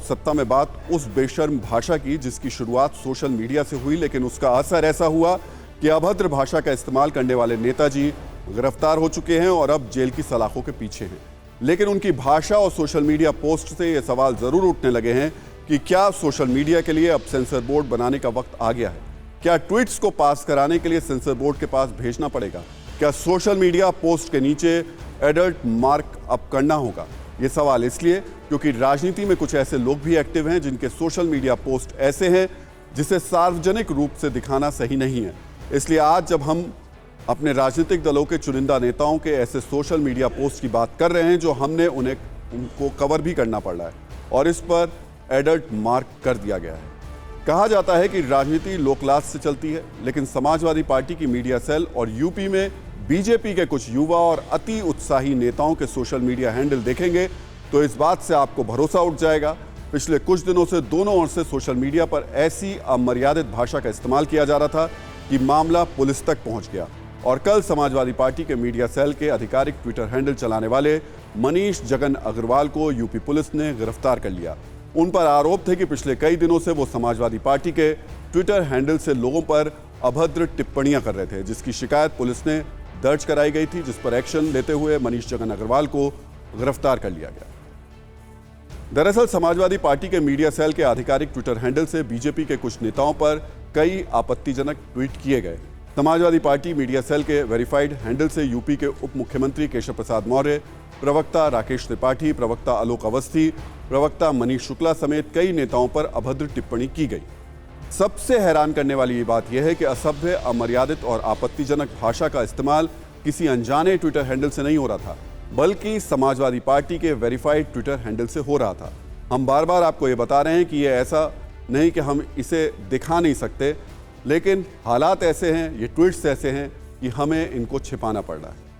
सत्ता में बात उस बेशर्म भाषा की जिसकी शुरुआत सोशल मीडिया से हुई, लेकिन उसका असर ऐसा हुआ कि अभद्र भाषा का इस्तेमाल करने वाले नेताजी गिरफ्तार हो चुके हैं और अब जेल की सलाखों के पीछे हैं। लेकिन उनकी भाषा और सोशल मीडिया पोस्ट से ये सवाल जरूर उठने लगे हैं कि क्या सोशल मीडिया के लिए अब सेंसर बोर्ड बनाने का वक्त आ गया है? क्या ट्वीट्स को पास कराने के लिए सेंसर बोर्ड के पास भेजना पड़ेगा? क्या सोशल मीडिया पोस्ट के नीचे एडल्ट मार्क अप करना होगा? ये सवाल इसलिए क्योंकि राजनीति में कुछ ऐसे लोग भी एक्टिव हैं जिनके सोशल मीडिया पोस्ट ऐसे हैं जिसे सार्वजनिक रूप से दिखाना सही नहीं है। इसलिए आज जब हम अपने राजनीतिक दलों के चुनिंदा नेताओं के ऐसे सोशल मीडिया पोस्ट की बात कर रहे हैं जो हमने उनको कवर भी करना पड़ रहा है और इस पर एडल्ट मार्क कर दिया गया है। कहा जाता है कि राजनीति लोकलाज से चलती है, लेकिन समाजवादी पार्टी की मीडिया सेल और यूपी में बीजेपी के कुछ युवा और अति उत्साही नेताओं के सोशल मीडिया हैंडल देखेंगे तो इस बात से आपको भरोसा उठ जाएगा। पिछले कुछ दिनों से दोनों ओर से सोशल मीडिया पर ऐसी अमर्यादित भाषा का इस्तेमाल किया जा रहा था कि मामला पुलिस तक पहुंच गया और कल समाजवादी पार्टी के मीडिया सेल के आधिकारिक ट्विटर हैंडल चलाने वाले मनीष जगन अग्रवाल को यूपी पुलिस ने गिरफ्तार कर लिया। उन पर आरोप थे कि पिछले कई दिनों से वो समाजवादी पार्टी के ट्विटर हैंडल से लोगों पर अभद्र टिप्पणियां कर रहे थे, जिसकी शिकायत पुलिस ने दर्ज कराई गई थी, जिस पर एक्शन लेते हुए मनीष जगन अग्रवाल को गिरफ्तार कर लिया गया। दरअसल समाजवादी पार्टी के मीडिया सेल के आधिकारिक ट्विटर हैंडल से बीजेपी के कुछ नेताओं पर कई आपत्तिजनक ट्वीट किए गए। समाजवादी पार्टी मीडिया सेल के वेरीफाइड हैंडल से यूपी के उप मुख्यमंत्री केशव प्रसाद मौर्य, प्रवक्ता राकेश त्रिपाठी, प्रवक्ता आलोक अवस्थी, प्रवक्ता मनीष शुक्ला समेत कई नेताओं पर अभद्र टिप्पणी की गई। सबसे हैरान करने वाली ये बात यह है कि असभ्य, अमर्यादित और आपत्तिजनक भाषा का इस्तेमाल किसी अनजाने ट्विटर हैंडल से नहीं हो रहा था, बल्कि समाजवादी पार्टी के वेरीफाइड ट्विटर हैंडल से हो रहा था। हम बार बार आपको ये बता रहे हैं कि ये ऐसा नहीं कि हम इसे दिखा नहीं सकते, लेकिन हालात ऐसे हैं, ये ट्वीट्स ऐसे हैं कि हमें इनको छिपाना पड़ रहा है।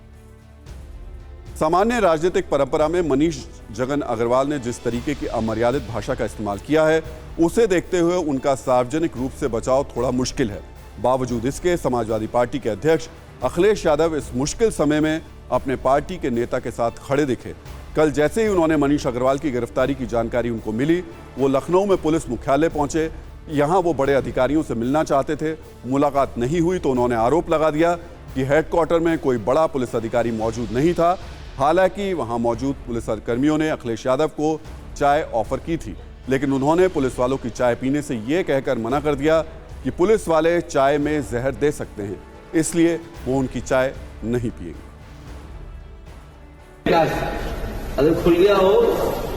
सामान्य राजनीतिक परंपरा में मनीष जगन अग्रवाल ने जिस तरीके की अमर्यादित भाषा का इस्तेमाल किया है, उसे देखते हुए उनका सार्वजनिक रूप से बचाव थोड़ा मुश्किल है। बावजूद इसके समाजवादी पार्टी के अध्यक्ष अखिलेश यादव इस मुश्किल समय में अपने पार्टी के नेता के साथ खड़े दिखे। कल जैसे ही उन्होंने मनीष अग्रवाल की गिरफ्तारी की जानकारी उनको मिली, वो लखनऊ में पुलिस मुख्यालय पहुंचे। यहाँ वो बड़े अधिकारियों से मिलना चाहते थे, मुलाकात नहीं हुई तो उन्होंने आरोप लगा दिया कि हेडक्वार्टर में कोई बड़ा पुलिस अधिकारी मौजूद नहीं था। हालांकि वहां मौजूद पुलिसकर्मियों ने अखिलेश यादव को चाय ऑफर की थी, लेकिन उन्होंने पुलिस वालों की चाय पीने से ये कहकर मना कर दिया कि पुलिस वाले चाय में जहर दे सकते हैं, इसलिए वो उनकी चाय नहीं पिएंगे। अगर खुल गया हो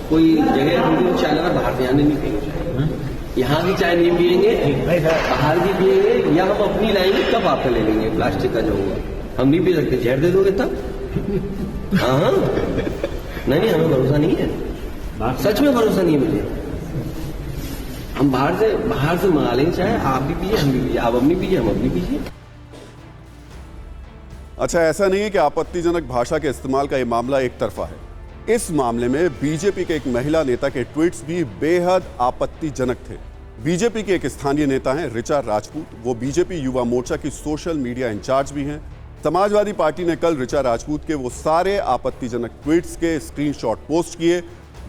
कोई जगह, चाय लगा बाहर से आने नहीं पिएंगे, यहाँ की चाय नहीं पिएंगे, बाहर की पिएंगे, या हम अपनी लाएंगे तब आपका ले लेंगे। प्लास्टिक का जो होगा हम नहीं पी सकते, जहर दे दोगे तब। हाँ नहीं, हमें भरोसा नहीं है, सच में भरोसा नहीं है मुझे। हम बाहर से मंगा लेंगे चाहे, आप भी पीजिए, हम भी पीजिए, आप अपनी पीजिए, हम अपनी पीजिए। अच्छा, ऐसा नहीं है कि आपत्तिजनक भाषा के इस्तेमाल का ये मामला एक तरफा है। इस मामले में बीजेपी के एक महिला नेता के ट्वीट्स भी बेहद आपत्तिजनक थे। बीजेपी के एक स्थानीय नेता हैं ऋचा राजपूत, वो बीजेपी युवा मोर्चा की सोशल मीडिया इंचार्ज भी हैं। समाजवादी पार्टी ने कल ऋचा राजपूत के वो सारे आपत्तिजनक ट्वीट्स के स्क्रीनशॉट पोस्ट किए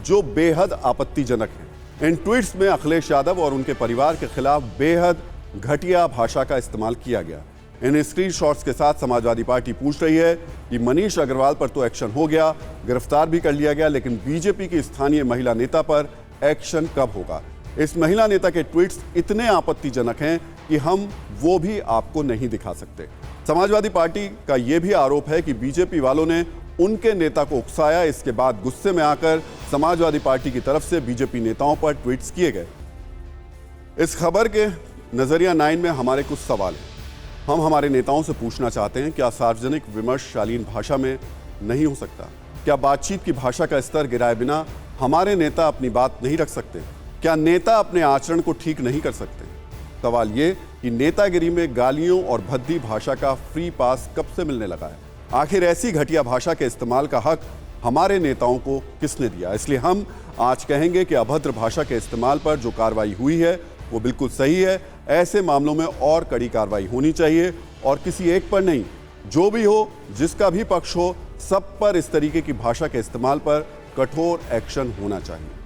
जो बेहद आपत्तिजनक हैं। इन ट्वीट्स में अखिलेश यादव और उनके परिवार के खिलाफ बेहद घटिया भाषा का इस्तेमाल किया गया। इन स्क्रीनशॉट्स के साथ समाजवादी पार्टी पूछ रही है कि मनीष अग्रवाल पर तो एक्शन हो गया, गिरफ्तार भी कर लिया गया, लेकिन बीजेपी की स्थानीय महिला नेता पर एक्शन कब होगा? इस महिला नेता के ट्वीट्स इतने आपत्तिजनक हैं कि हम वो भी आपको नहीं दिखा सकते। समाजवादी पार्टी का यह भी आरोप है कि बीजेपी वालों ने उनके नेता को उकसाया। इसके बाद गुस्से में आकर समाजवादी पार्टी की तरफ से बीजेपी नेताओं पर ट्वीट्स किए गए। इस खबर के नजरिया 9 में हमारे कुछ सवाल हैं। हम हमारे नेताओं से पूछना चाहते हैं, क्या सार्वजनिक विमर्श शालीन भाषा में नहीं हो सकता? क्या बातचीत की भाषा का स्तर गिराए बिना हमारे नेता अपनी बात नहीं रख सकते? क्या नेता अपने आचरण को ठीक नहीं कर सकते? सवाल ये कि नेतागिरी में गालियों और भद्दी भाषा का फ्री पास कब से मिलने लगा है? आखिर ऐसी घटिया भाषा के इस्तेमाल का हक हमारे नेताओं को किसने दिया? इसलिए हम आज कहेंगे कि अभद्र भाषा के इस्तेमाल पर जो कार्रवाई हुई है वो बिल्कुल सही है। ऐसे मामलों में और कड़ी कार्रवाई होनी चाहिए और किसी एक पर नहीं, जो भी हो, जिसका भी पक्ष हो, सब पर इस तरीके की भाषा के इस्तेमाल पर कठोर एक्शन होना चाहिए।